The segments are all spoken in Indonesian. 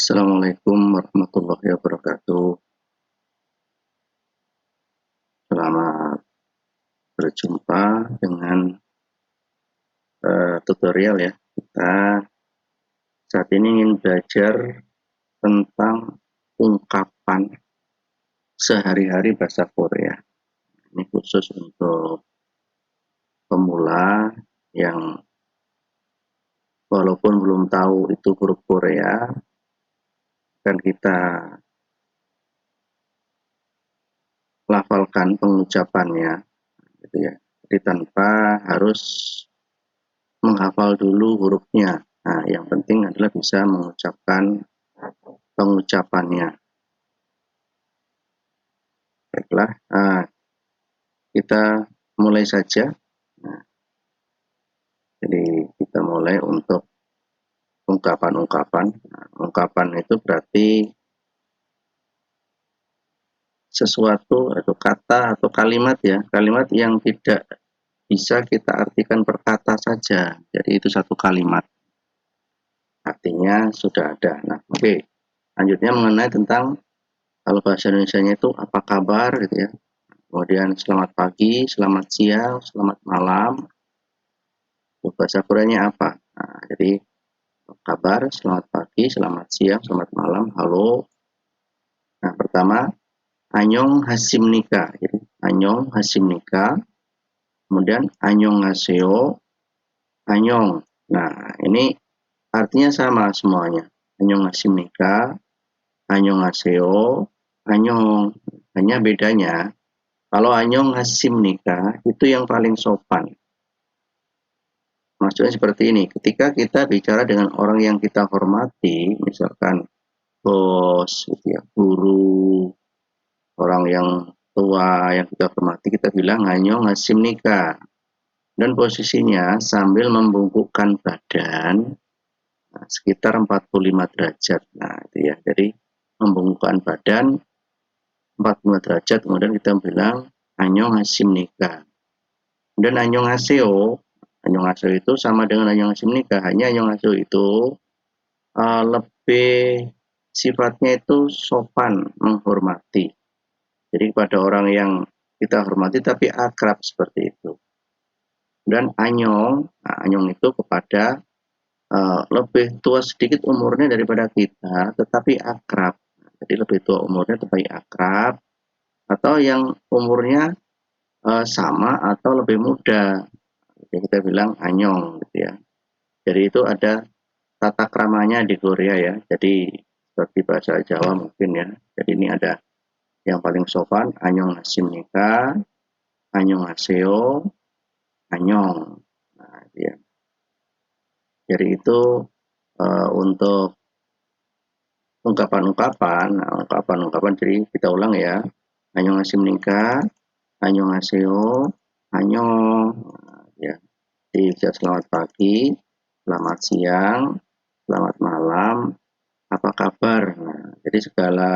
Assalamualaikum warahmatullahi wabarakatuh. Selamat berjumpa dengan tutorial ya. Kita saat ini ingin belajar tentang ungkapan sehari-hari bahasa Korea. Ini khusus untuk pemula yang walaupun belum tahu itu huruf Korea, kan kita lafalkan pengucapannya, gitu ya. Jadi tanpa harus menghafal dulu hurufnya. Nah, yang penting adalah bisa mengucapkan pengucapannya. Baiklah, kita mulai saja. Nah, jadi kita mulai untuk ungkapan-ungkapan. Nah, ungkapan itu berarti sesuatu atau kata atau kalimat ya, kalimat yang tidak bisa kita artikan per kata saja. Jadi itu satu kalimat. Artinya sudah ada. Nah, oke. Lanjutnya mengenai tentang kalau bahasa Indonesianya itu apa kabar gitu ya. Kemudian selamat pagi, selamat siang, selamat malam. Bahasa Koreanya apa? Nah, jadi kabar, selamat pagi, selamat siang, selamat malam, halo. Nah, pertama, Anyong Hasimnika. Jadi, Anyong Hasimnika. Kemudian, Anyong Haseo, Anyong. Nah, ini artinya sama semuanya. Anyong Hasimnika, Anyong Haseo, Anyong. Hanya bedanya, kalau Anyong Hasimnika, itu yang paling sopan. Maksudnya seperti ini, ketika kita bicara dengan orang yang kita hormati, misalkan bos, gitu ya, guru, orang yang tua yang kita hormati, kita bilang Anyong Hasimnika. Dan posisinya sambil membungkukkan badan sekitar 45 derajat. Nah, itu ya. Jadi membungkukkan badan 45 derajat, kemudian kita bilang Anyong Hasimnika. Dan Anyong Haseo, Anyong Haseo itu sama dengan Anyong Hasimnika, hanya Anyong Haseo itu lebih sifatnya itu sopan, menghormati. Jadi kepada orang yang kita hormati tapi akrab seperti itu. Dan Anyong, nah Anyong itu kepada lebih tua sedikit umurnya daripada kita, tetapi akrab. Jadi lebih tua umurnya tetapi akrab, atau yang umurnya sama atau lebih muda. Jadi kita bilang Anyong, gitu ya. Jadi itu ada tata kramanya di Korea ya. Jadi seperti bahasa Jawa mungkin ya. Jadi ini ada yang paling sopan, Anyong Hasimnika, Anyong Haseo, Anyong. Nah, ya. Jadi itu untuk ungkapan-ungkapan. Nah, ungkapan-ungkapan jadi kita ulang ya. Anyong Hasimnika, Anyong Haseo, Anyong. Nah, ya. Jadi selamat pagi, selamat siang, selamat malam, apa kabar. Nah, jadi segala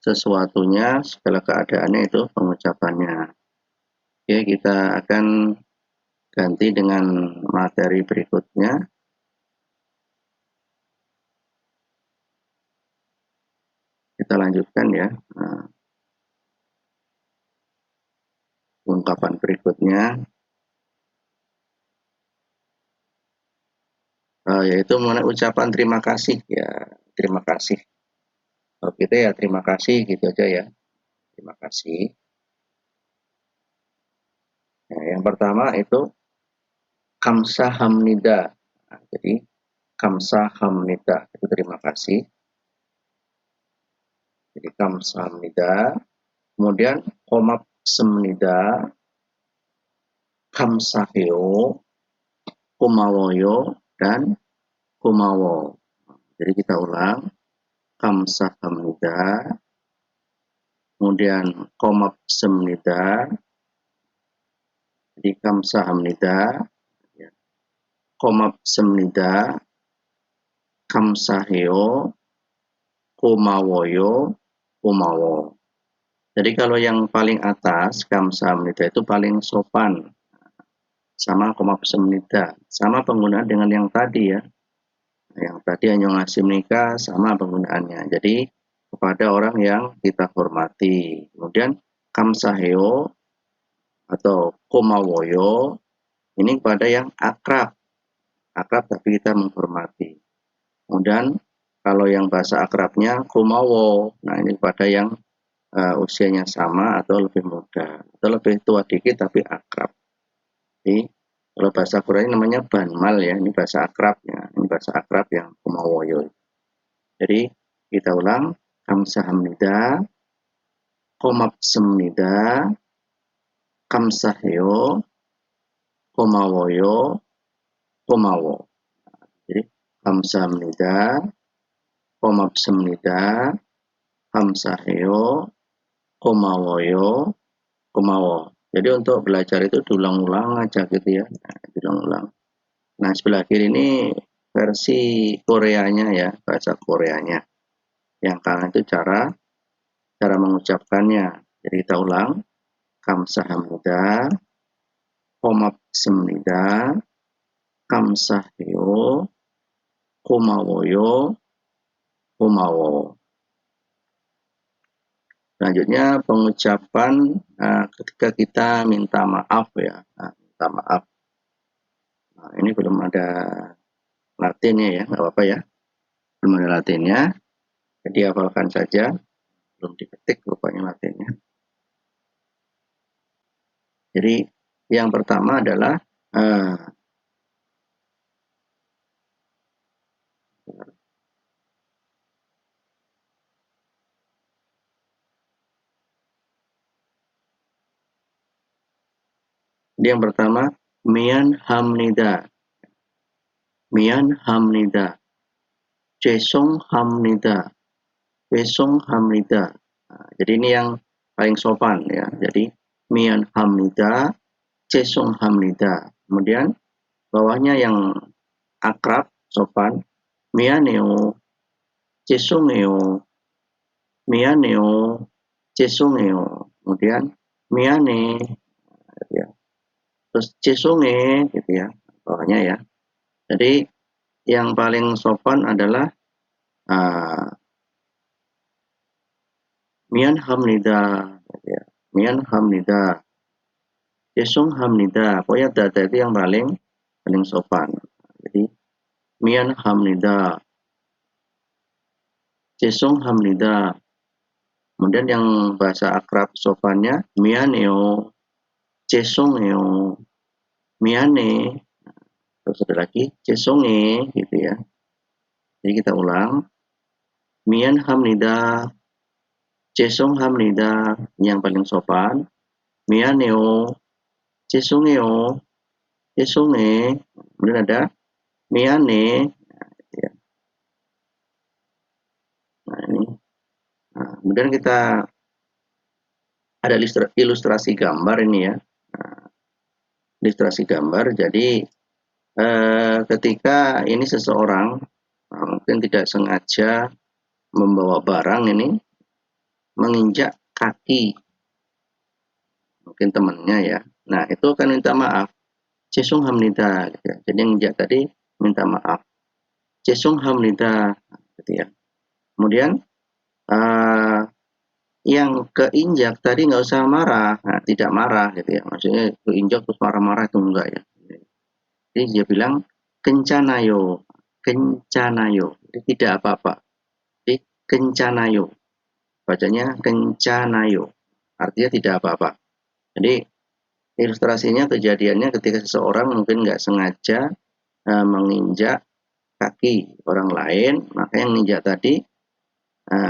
sesuatunya, segala keadaannya itu pengucapannya. Oke, kita akan ganti dengan materi berikutnya. Kita lanjutkan ya. Nah, ungkapan berikutnya yaitu mengenai ucapan terima kasih ya. Terima kasih. Kalau kita ya terima kasih gitu aja ya. Terima kasih. Nah, yang pertama itu kamsahamnida. Nah, jadi kamsahamnida itu terima kasih. Jadi kamsahamnida. Kemudian komapsemnida, kamsahyo, kumawoyo, dan kumawo. Jadi kita ulang. Kamsahamnida, kemudian komapsemnida, jadi kamsahamnida, ya. Komapsemnida, kamsahyo, kumawoyo, kumawo. Jadi kalau yang paling atas, kamsahamnida itu paling sopan. Sama komapsemnida. Sama penggunaan dengan yang tadi ya. Yang tadi anyong asim nikah sama penggunaannya. Jadi kepada orang yang kita hormati. Kemudian kamsaheo atau komawoyo ini kepada yang akrab. Akrab tapi kita menghormati. Kemudian kalau yang bahasa akrabnya komawo. Nah, ini kepada yang usianya sama atau lebih muda atau lebih tua dikit tapi akrab. Jadi kalau bahasa Korea namanya banmal ya, ini bahasa akrabnya, ini bahasa akrab yang kumawoyo. Jadi kita ulang, kamsahamnida, komapsemnida, kamsahyo, komawoyo, komawo. Jadi kamsahamnida, komapsemnida, kamsahyo, komawoyo, komawo. Jadi untuk belajar itu diulang-ulang aja gitu ya, diulang-ulang. Nah, sebelah kiri ini versi Koreanya ya, bahasa Koreanya. Yang kanan itu cara mengucapkannya. Jadi kita ulang, kamsahamnida, komapsemnida, kamsahyo, komawoyo, komawo. Selanjutnya pengucapan ketika kita minta maaf ya, minta maaf. Nah, ini belum ada latinnya ya, nggak apa-apa ya, belum ada latinnya, jadi hafalkan saja, belum diketik rupanya latinnya. Jadi yang pertama adalah yang pertama mian hamnida, mian hamnida, cesong hamnida, cesong hamnida. Nah, jadi ini yang paling sopan ya. Jadi mian hamnida, cesong hamnida. Kemudian bawahnya yang akrab, sopan, mianeo, cesongeo, mianeo, cesongeo. Kemudian miane, ya. Terus cesonge gitu ya, bawahnya ya. Jadi yang paling sopan adalah mian hamnida, gitu ya. Mian hamnida, cesong hamnida. Pokoknya data itu yang paling sopan. Jadi mian hamnida, cesong hamnida. Kemudian yang bahasa akrab sopannya mianeo, cesongeo, miane. Terus ada lagi cesonge gitu ya. Jadi kita ulang, mian hamnida, cesong hamnida yang paling sopan, mianeo, cesongeo, cesonge, kemudian ada miane. Ya. Nah ini, kemudian kita ada ilustrasi gambar ini ya. Nah, ilustrasi gambar. Jadi ketika ini seseorang mungkin tidak sengaja membawa barang ini menginjak kaki mungkin temannya ya. Nah itu kan minta maaf. Cesung hamnida. Gitu ya. Jadi yang injak tadi minta maaf. Cesung hamnida. Gitu ya. Kemudian yang keinjak tadi nggak usah marah. Nah, tidak marah gitu ya. Maksudnya keinjak terus marah-marah itu enggak ya. Jadi dia bilang kencanayo. Kencanayo. Jadi tidak apa-apa. Jadi kencanayo. Bacanya kencanayo. Artinya tidak apa-apa. Jadi ilustrasinya kejadiannya ketika seseorang mungkin nggak sengaja menginjak kaki orang lain, maka yang ninjak tadi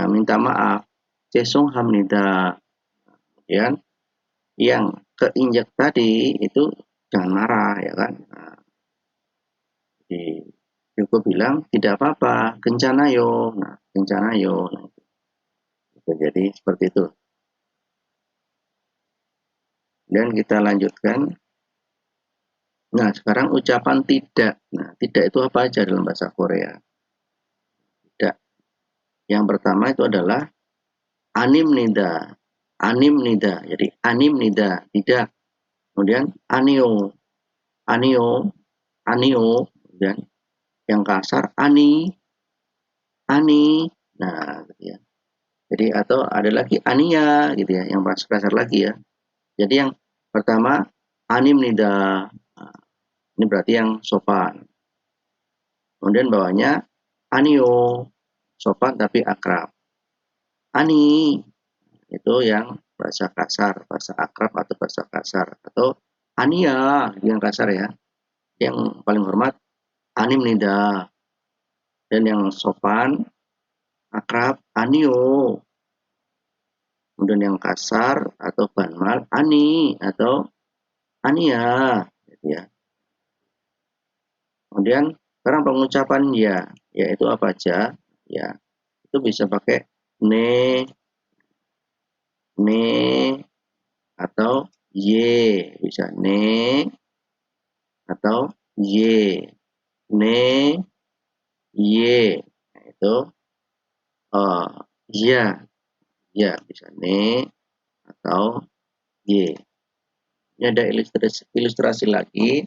minta maaf, cesong hamnida. Kemudian yang keinjak tadi itu jangan marah ya kan. Nah, jadi Yoko bilang tidak apa-apa, kencana yo. Nah, kencana yo. Nah, jadi seperti itu. Dan kita lanjutkan. Nah, sekarang ucapan tidak. Nah, tidak itu apa aja dalam bahasa Korea? Tidak. Yang pertama itu adalah anim nida. Anim nida. Jadi anim nida, tidak. Kemudian anio. Anio, anio, dan Yang kasar ani, ani. Nah, gitu ya. Jadi atau ada lagi ania gitu ya, yang kasar lagi ya. Jadi yang pertama anim nida. Nah, ini berarti yang sopan. Kemudian bawahnya anio, sopan tapi akrab. Ani itu yang bahasa kasar, bahasa akrab atau bahasa kasar. Atau ania yang kasar ya. Yang paling hormat anim nida. Dan yang sopan akrab anio. Kemudian yang kasar atau banmal ani atau ania gitu ya. Kemudian sekarang pengucapan ya, yaitu apa aja? Ya, itu bisa pakai ne atau ye, bisa ne atau ye, ne, ye, nah, itu ya, ya bisa ne atau ye. Ini ada ilustrasi lagi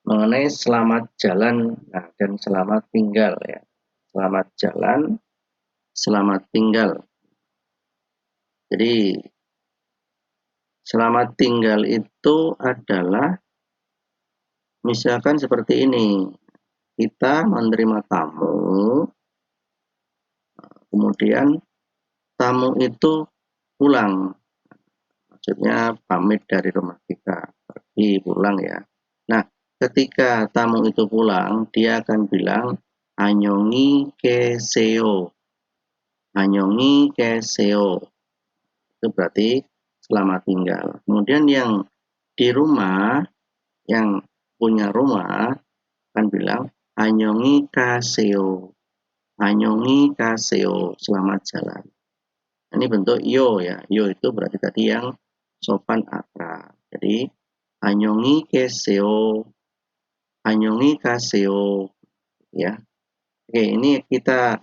mengenai selamat jalan dan selamat tinggal ya. Selamat jalan, selamat tinggal. Jadi selamat tinggal itu adalah misalkan seperti ini. Kita menerima tamu, kemudian tamu itu pulang. Maksudnya pamit dari rumah kita, pergi pulang ya. Nah, ketika tamu itu pulang, dia akan bilang anyongi keseo. Anyongi keseo. Itu berarti selamat tinggal. Kemudian yang di rumah, yang punya rumah akan bilang anyongi kaseo. Anyongi kaseo, selamat jalan. Ini bentuk yo ya. Yo itu berarti tadi yang sopan akrab. Jadi anyongi keseo, anyongi kaseo ya. Oke, ini kita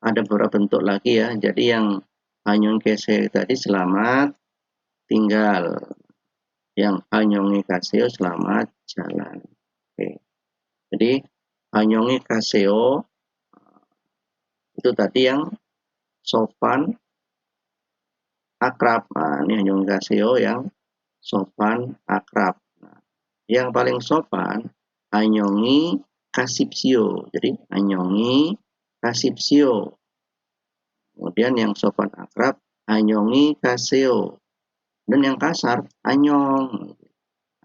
ada beberapa bentuk lagi ya. Jadi yang anyongi keseo tadi selamat tinggal. Yang anyongi kaseo selamat jalan. Oke. Jadi anyongi kaseo itu tadi yang sopan akrab. Nah, ini anyongi kaseo yang sopan akrab. Nah, yang paling sopan anyongi kasipsio. Jadi anyongi kasipsio. Kemudian yang sopan akrab anyongi kaseo. Dan yang kasar anyong.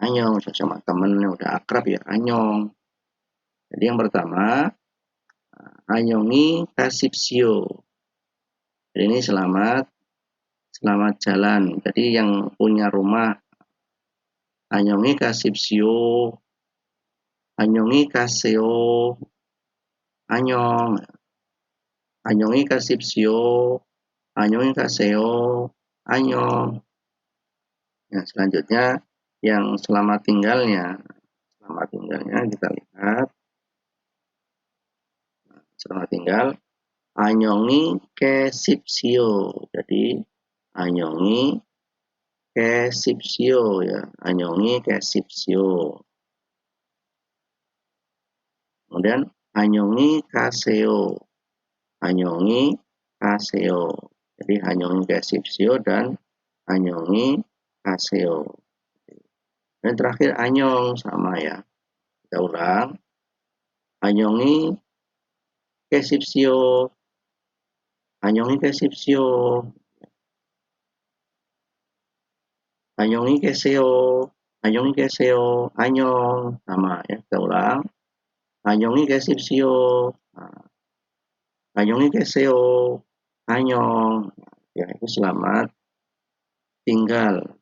Anyong sama temen yang udah akrab ya anyong. Jadi yang pertama anyongi kasipsio. Jadi ini selamat jalan. Jadi yang punya rumah anyongi kasipsio, anyongi kaseo, anyong, anyongi kasipsio, anyongi kaseo, anyong. Nah, selanjutnya yang selamat tinggalnya kita lihat. Selamat tinggal anyongi kesipsio. Jadi anyongi kesipsio ya, anyongi kesipsio. Kemudian anyongi kaseo. Anyongi kaseo. Jadi anyongi kesipsio dan anyongi kaseo. Dan terakhir anyong sama ya. Kita ulang. Anyongi kesipsio. Anyongi kesipsio. Anyongi keseo. Anyongi keseo. Anyong sama ya. Kita ulang. Anyongi kesipsio. Nah, anyongi keseo. Anyong. Ya, itu selamat tinggal.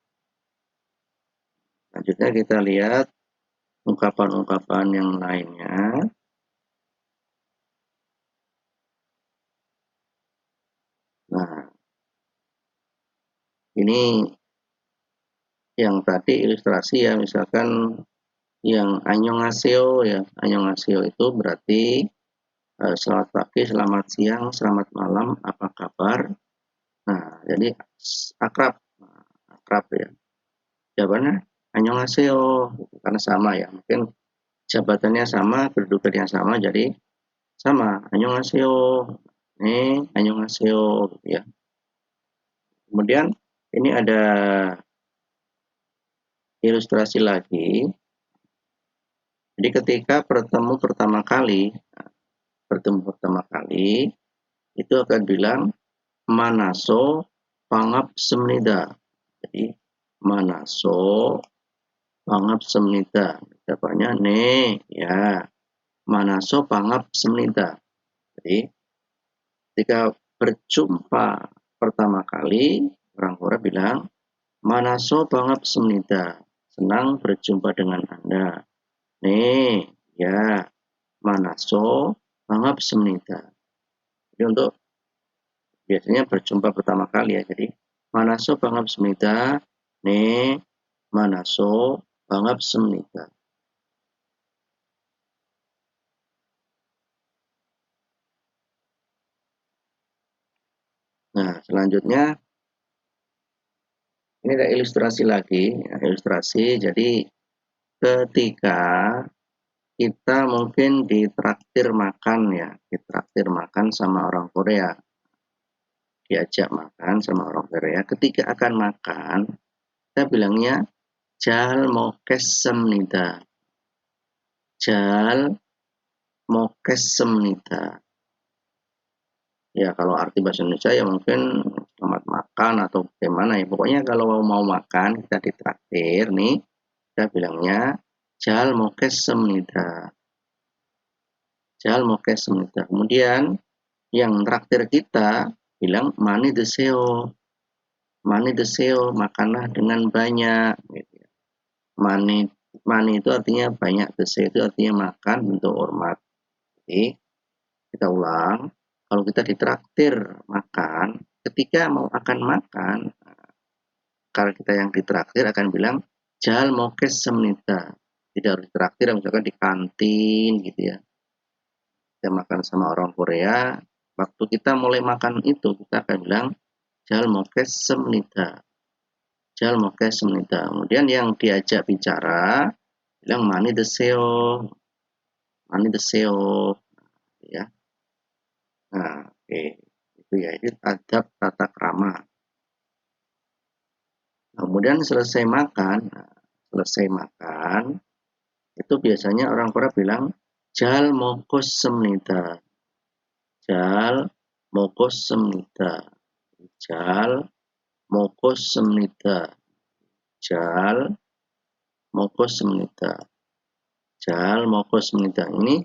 Selanjutnya kita lihat ungkapan-ungkapan yang lainnya. Nah, ini yang tadi ilustrasi ya, misalkan yang annyeonghaseyo ya. Annyeonghaseyo itu berarti selamat pagi, selamat siang, selamat malam, apa kabar? Nah, jadi akrab. Nah, akrab ya. Jawabannya annyeonghaseyo karena sama ya. Mungkin jabatannya sama, kedudukannya sama, jadi sama. Annyeonghaseyo. Annyeonghaseyo gitu ya. Kemudian ini ada ilustrasi lagi. Jadi ketika bertemu pertama kali itu akan bilang manaso pangap semnida. Jadi manaso pangap semnida. Jawabannya ne ya. Manaso pangap semnida. Jadi ketika berjumpa pertama kali, orang Korea bilang manaso pangap semnida. Senang berjumpa dengan Anda. Ne ya. Manaso pangap semnida. Jadi untuk biasanya berjumpa pertama kali ya. Jadi manaso pangap semnida. Ne manaso pangap semnida. Nah, selanjutnya ini ada ilustrasi lagi, ilustrasi. Jadi ketika kita mungkin ditraktir makan ya, ditraktir makan sama orang Korea, diajak makan sama orang Korea. Ketika akan makan, kita bilangnya jal mokes semnida. Jal mokes semnida. Ya kalau arti bahasa Indonesia ya mungkin selamat makan atau bagaimana ya. Pokoknya kalau mau makan kita ditraktir nih, kita bilangnya jal mokes semnida. Jal mokes semnida. Kemudian yang traktir kita bilang mani deseo. Mani deseo, makanlah dengan banyak gitu ya. Mani mani itu artinya banyak, deseo itu artinya makan, bentuk hormat. Jadi kita ulang, kalau kita ditraktir makan, ketika mau akan makan, kalau kita yang ditraktir akan bilang jal mokes semnida. Tidak harus ditraktir, misalkan di kantin gitu ya. Kita makan sama orang Korea, waktu kita mulai makan itu kita akan bilang jal mokes semnida. Jal mokes semnida. Kemudian yang diajak bicara bilang mani deseo. Mani deseo ya. Nah, oke. Itu ya, itu adab tata krama. Kemudian selesai makan, itu biasanya orang Korea bilang jal mokos semnida. Jal mokos semnida. Jal mokos semnida. Jal mokos semnida. Jal mokos semnida. Ini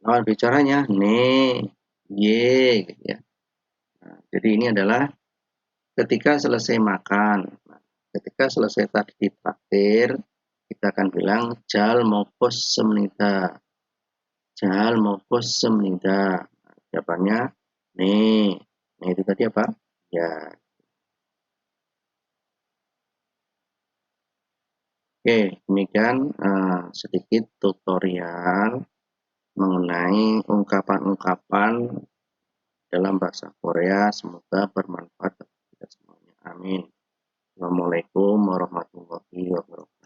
lawan bicaranya ne, ye gitu ya. Nah, jadi ini adalah ketika selesai makan. Nah, ketika selesai tadi ditraktir, kita akan bilang jal mokos semnida. Jal mokos semnida. Nah, jawabannya nih. Nah, itu tadi apa? Ya. Oke, demikian sedikit tutorial mengenai ungkapan-ungkapan dalam bahasa Korea. Semoga bermanfaat bagi kita semuanya. Amin. Assalamualaikum warahmatullahi wabarakatuh.